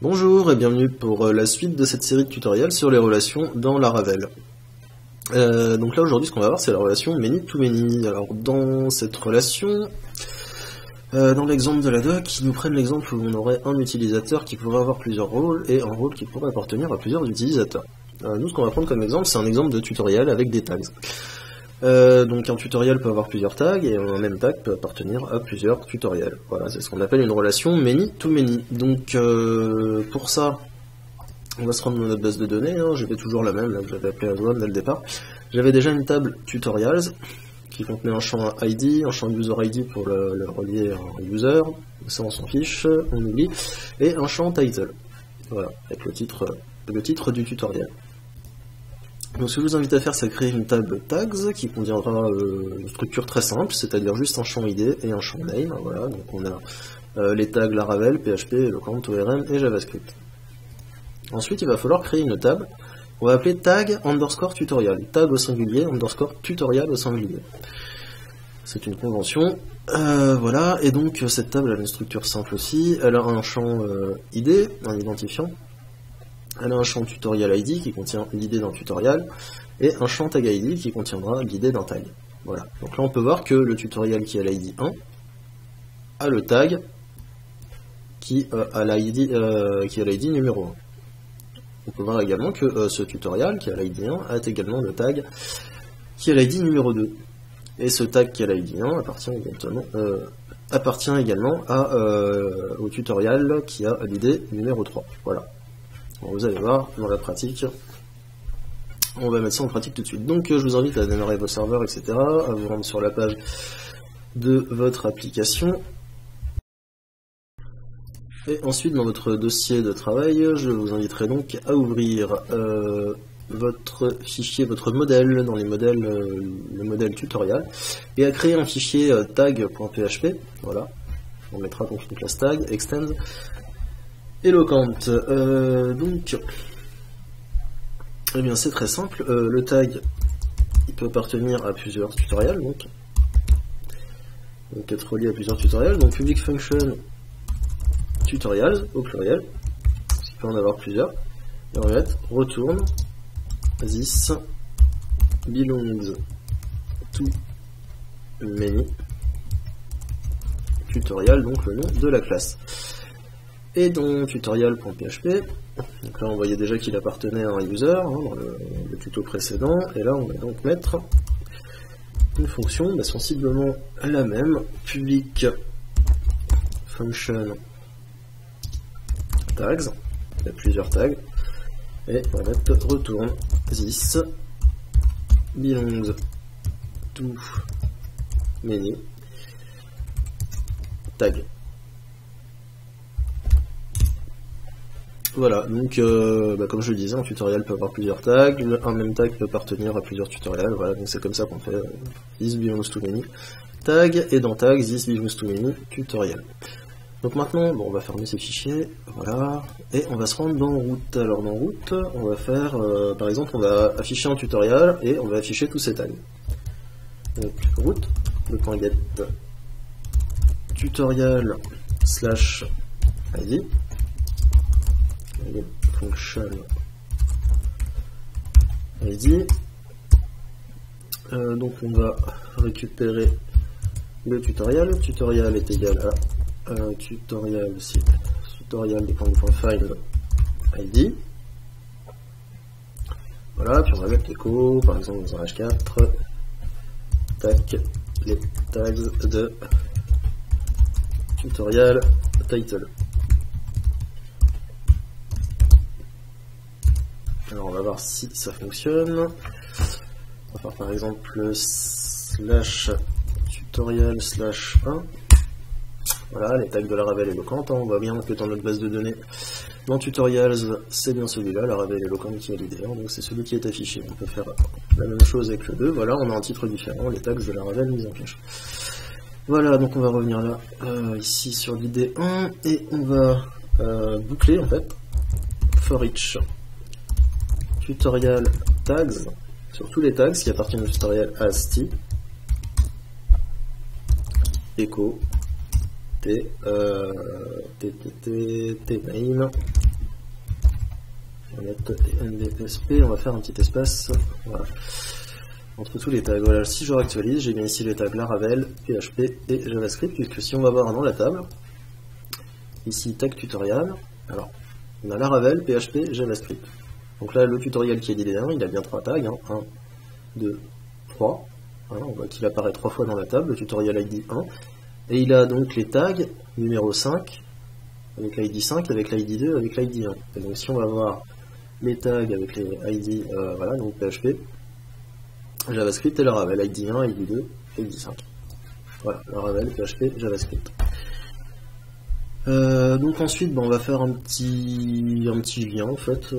Bonjour et bienvenue pour la suite de cette série de tutoriels sur les relations dans Laravel. Donc là aujourd'hui ce qu'on va voir c'est la relation many-to-many. Alors dans cette relation, dans l'exemple de la doc, ils nous prennent l'exemple où on aurait un utilisateur qui pourrait avoir plusieurs rôles et un rôle qui pourrait appartenir à plusieurs utilisateurs. Nous ce qu'on va prendre comme exemple c'est un exemple de tutoriel avec des tags. Donc un tutoriel peut avoir plusieurs tags et un même tag peut appartenir à plusieurs tutoriels. Voilà, c'est ce qu'on appelle une relation many-to-many. Donc pour ça, on va se rendre dans notre base de données, hein. J'avais toujours la même, là que j'avais appelé à One dès le départ. J'avais déjà une table tutorials qui contenait un champ ID, un champ user ID pour le relier à un user, ça on s'en fiche, on oublie, et un champ title, voilà, avec le titre du tutoriel. Donc ce que je vous invite à faire, c'est créer une table tags qui contiendra une structure très simple, c'est-à-dire juste un champ ID et un champ name. Voilà, donc on a les tags Laravel, PHP, Eloquent, ORM et JavaScript. Ensuite, il va falloir créer une table qu'on va appeler tag underscore tutorial, tag au singulier underscore tutorial au singulier. C'est une convention. Voilà, et donc cette table a une structure simple aussi. Elle a un champ ID, un identifiant. Elle a un champ tutorial ID qui contient l'id d'un tutoriel et un champ tag ID qui contiendra l'id d'un tag. Voilà. Donc là on peut voir que le tutoriel qui a l'id 1 a le tag qui a l'id numéro 1. On peut voir également que ce tutoriel qui a l'id 1 a également le tag qui a l'id numéro 2. Et ce tag qui a l'id 1 appartient également au tutoriel qui a l'id numéro 3. Voilà. Vous allez voir, dans la pratique, on va mettre ça en pratique tout de suite. Donc je vous invite à démarrer vos serveurs, etc., à vous rendre sur la page de votre application. Et ensuite, dans votre dossier de travail, je vous inviterai donc à ouvrir votre fichier, votre modèle, dans les modèles, le modèle tutoriel, et à créer un fichier tag.php, voilà, on mettra donc une classe tag, extend, Eloquent, donc, eh bien c'est très simple, le tag, il peut appartenir à plusieurs tutoriels, donc être relié à plusieurs tutoriels, donc public function tutorials, au pluriel, parce qu'il peut en avoir plusieurs, et on va mettre return this belongs to many tutorial, donc le nom de la classe. Et dans tutorial.php, donc là on voyait déjà qu'il appartenait à un user, hein, dans le tuto précédent, et là on va donc mettre une fonction sensiblement la même, public function tags, il y a plusieurs tags, et on va mettre return this belongs to many tag. Voilà, donc comme je le disais, un tutoriel peut avoir plusieurs tags, un même tag peut appartenir à plusieurs tutoriels, voilà, donc c'est comme ça qu'on fait this belongs to many tag, et dans tag, this belongs to many tutorial. Donc maintenant, bon, on va fermer ces fichiers, voilà, et on va se rendre dans route. Alors dans route, on va faire, par exemple, on va afficher un tutoriel, et on va afficher tous ces tags. Donc route, le point get tutorial slash id, function id, donc on va récupérer le tutoriel est égal à tutorial des.file id, voilà, puis on va mettre l'écho, par exemple dans un H4, tac, les tags de tutorial title. Alors on va voir si ça fonctionne. On va faire par exemple slash tutorial slash 1. Voilà, les tags de Laravel et Eloquent. On voit bien que dans notre base de données, dans tutorials, c'est bien celui-là, Laravel et Eloquent qui est l'IDR, donc c'est celui qui est affiché. On peut faire la même chose avec le 2. Voilà, on a un titre différent, les tags de Laravel mis en cache. Voilà, donc on va revenir là, ici sur l'ID 1, et on va boucler en fait for each tutorial tags sur tous les tags qui appartiennent au tutoriel as t echo t name On va mettre NVSP, on va faire un petit espace, voilà, entre tous les tags. Voilà, si je réactualise, j'ai bien ici les tags Laravel, PHP et JavaScript, puisque si on va voir dans la table, ici tag tutoriel, alors on a Laravel, PHP, JavaScript. Donc là, le tutoriel qui est l'ID1, il a bien 3 tags, hein, 1, 2, 3, voilà, on voit qu'il apparaît 3 fois dans la table, le tutoriel ID 1, et il a donc les tags numéro 5, avec l'ID 5, avec l'ID 2, avec l'ID 1. Et donc si on va voir les tags avec les ID, voilà, donc PHP, JavaScript et Laravel, ID 1, ID 2, ID 5. Voilà, Laravel, PHP, JavaScript. Donc ensuite, on va faire un petit lien en fait.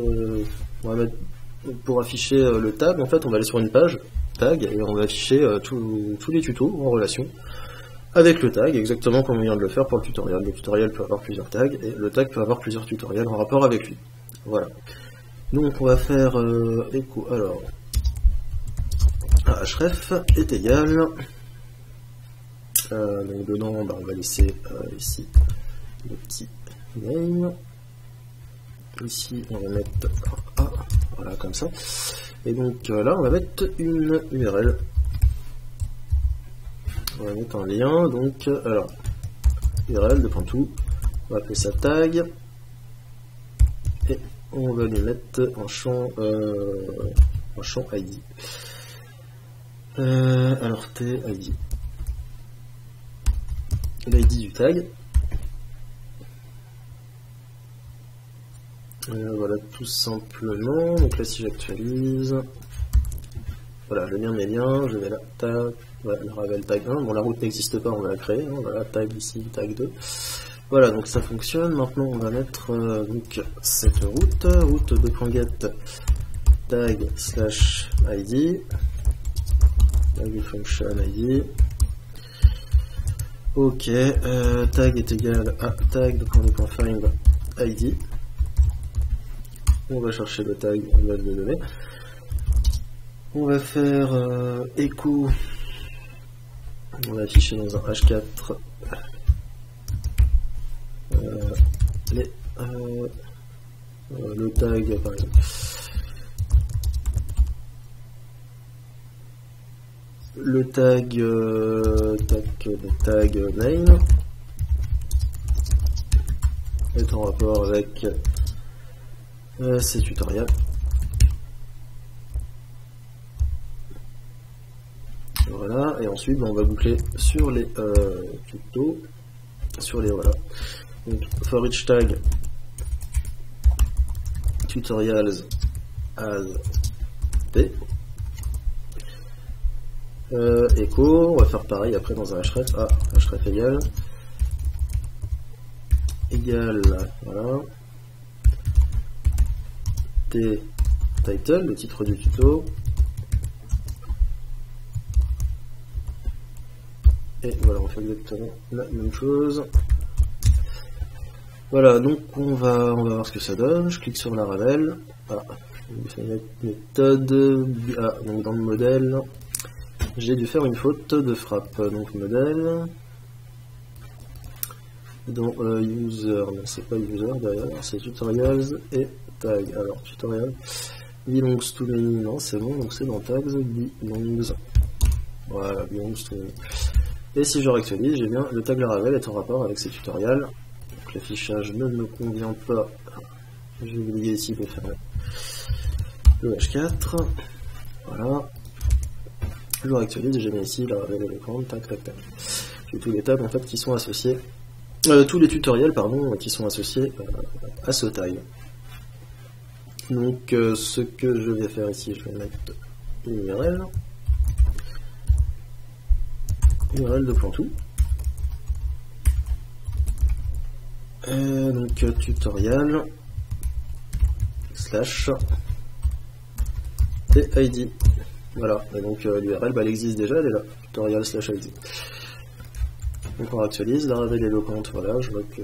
On va mettre, pour afficher le tag, en fait, on va aller sur une page tag et on va afficher tous les tutos en relation avec le tag, exactement comme on vient de le faire pour le tutoriel. Le tutoriel peut avoir plusieurs tags et le tag peut avoir plusieurs tutoriels en rapport avec lui. Voilà. Donc on va faire echo. Alors, href est égal. Donc dedans, on va laisser ici le petit name. Ici, on va mettre A, voilà, comme ça. Et donc là, on va mettre une URL. On va mettre un lien, donc, alors, URL de tout. On va appeler ça tag. Et on va lui mettre un champ ID. Alors, T, ID. L'ID du tag. Voilà, tout simplement. Donc là, si j'actualise, voilà, je viens mes liens, je vais là, tag, voilà, Laravel tag 1. Bon, la route n'existe pas, on va la créer. Hein, voilà, tag ici, tag 2. Voilà, donc ça fonctionne. Maintenant, on va mettre donc cette route 2.get tag slash ID, tag function ID. Ok, tag est égal à tag de .find ID. On va chercher le tag, on va le donner. On va faire echo. On va afficher dans un H4 le tag par exemple. Le tag name est en rapport avec ces tutoriels. Voilà, et ensuite on va boucler sur les tutos, sur les voilà. Donc for each tag tutorials as p echo, on va faire pareil après dans un href, href égal, voilà, t title, le titre du tuto, et voilà, on fait exactement la même chose. Voilà, donc on va voir ce que ça donne. Je clique sur Laravel, méthode, donc dans le modèle, j'ai dû faire une faute de frappe, donc modèle, dans user, non c'est pas user derrière, c'est tutorials et tag. Alors tutorial belongs to many, non c'est bon, donc c'est dans tags belongs, voilà, belongs to many. Et si je réactualise, j'ai bien le tag Laravel est en rapport avec ces tutoriels. Donc l'affichage ne me convient pas, j'ai oublié ici de faire le H4, voilà. Je réactualise et j'ai mis ici Laravel et le compte, tac tac tac. J'ai tous les tags en fait qui sont associés, tous les tutoriels pardon qui sont associés à ce tag. Donc ce que je vais faire ici, je vais mettre une URL de tout. Donc tutorial slash et ID. Voilà, et donc l'URL elle existe déjà, elle est là, tutorial slash ID. Donc on actualise, Laravel et le compte, voilà, je vois que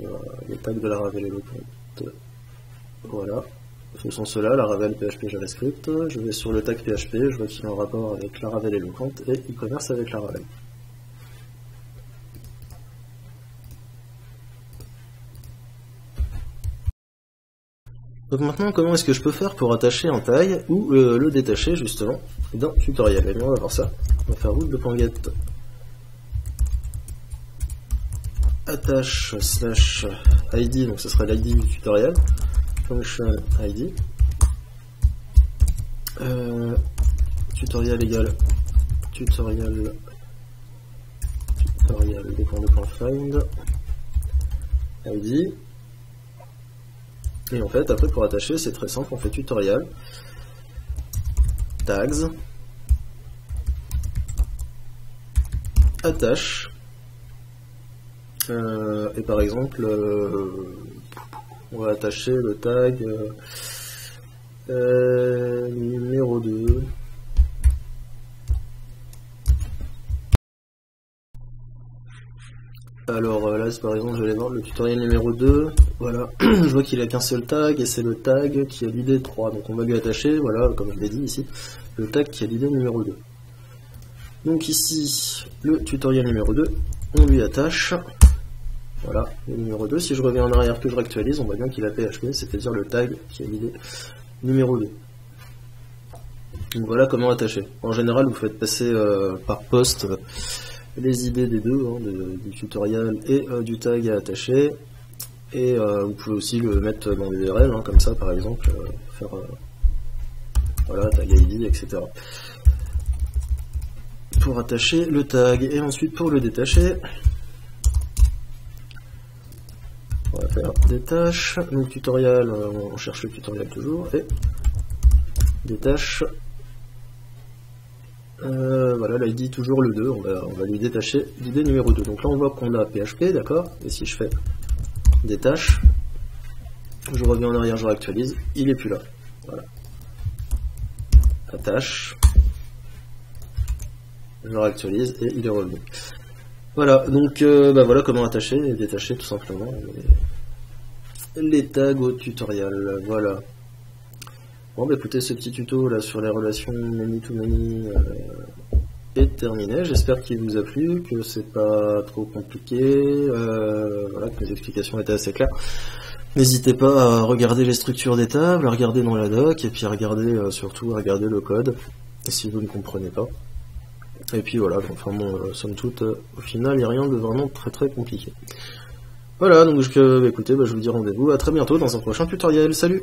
les tags de Laravel et le compte, voilà, ce sont ceux-là, Laravel, PHP, JavaScript. Je vais sur le tag PHP, je vois qu'il est en rapport avec Laravel et le compte, et e-commerce avec Laravel. Donc maintenant, comment est-ce que je peux faire pour attacher un tag ou le détacher justement dans tutoriel? Et bien on va voir ça. On va faire route de panguette attache slash id, donc ce sera l'id du tutoriel, function id, tutoriel égale tutoriel find id. Et en fait, après pour attacher, c'est très simple, on fait tutorial tags attache, et par exemple, on va attacher le tag numéro 2. Alors là, par exemple, je vais aller voir le tutoriel numéro 2, voilà, je vois qu'il a qu'un seul tag, et c'est le tag qui a l'id 3, donc on va lui attacher, voilà, comme je l'ai dit ici, le tag qui a l'id numéro 2. Donc ici, le tutoriel numéro 2, on lui attache, voilà, le numéro 2, si je reviens en arrière que je réactualise, on voit bien qu'il a PHP, c'est-à-dire le tag qui a l'id numéro 2. Donc voilà comment attacher. En général, vous faites passer par poste les idées des deux, hein, du tutoriel et du tag à attacher, et vous pouvez aussi le mettre dans l'URL, hein, comme ça par exemple, faire voilà, tag ID, etc. Pour attacher le tag, et ensuite pour le détacher, on va faire détache, donc tutoriel, on cherche le tutoriel toujours, et détache. Voilà, là il dit toujours le 2, on va lui détacher l'id numéro 2. Donc là on voit qu'on a PHP, d'accord, et si je fais détache, je reviens en arrière, je réactualise, il est plus là. Voilà. Attache, je réactualise et il est revenu. Voilà, donc voilà comment attacher et détacher tout simplement les tags au tutoriel. Voilà. Bon bah écoutez, ce petit tuto là sur les relations many-to-many est terminé. J'espère qu'il vous a plu, que c'est pas trop compliqué, voilà, que les explications étaient assez claires. N'hésitez pas à regarder les structures des tables, à regarder dans la doc, et puis à regarder surtout à regarder le code, si vous ne comprenez pas. Et puis voilà, enfin bon, somme toute, au final, il n'y a rien de vraiment très compliqué. Voilà, donc écoutez, je vous dis rendez-vous à très bientôt dans un prochain tutoriel. Salut!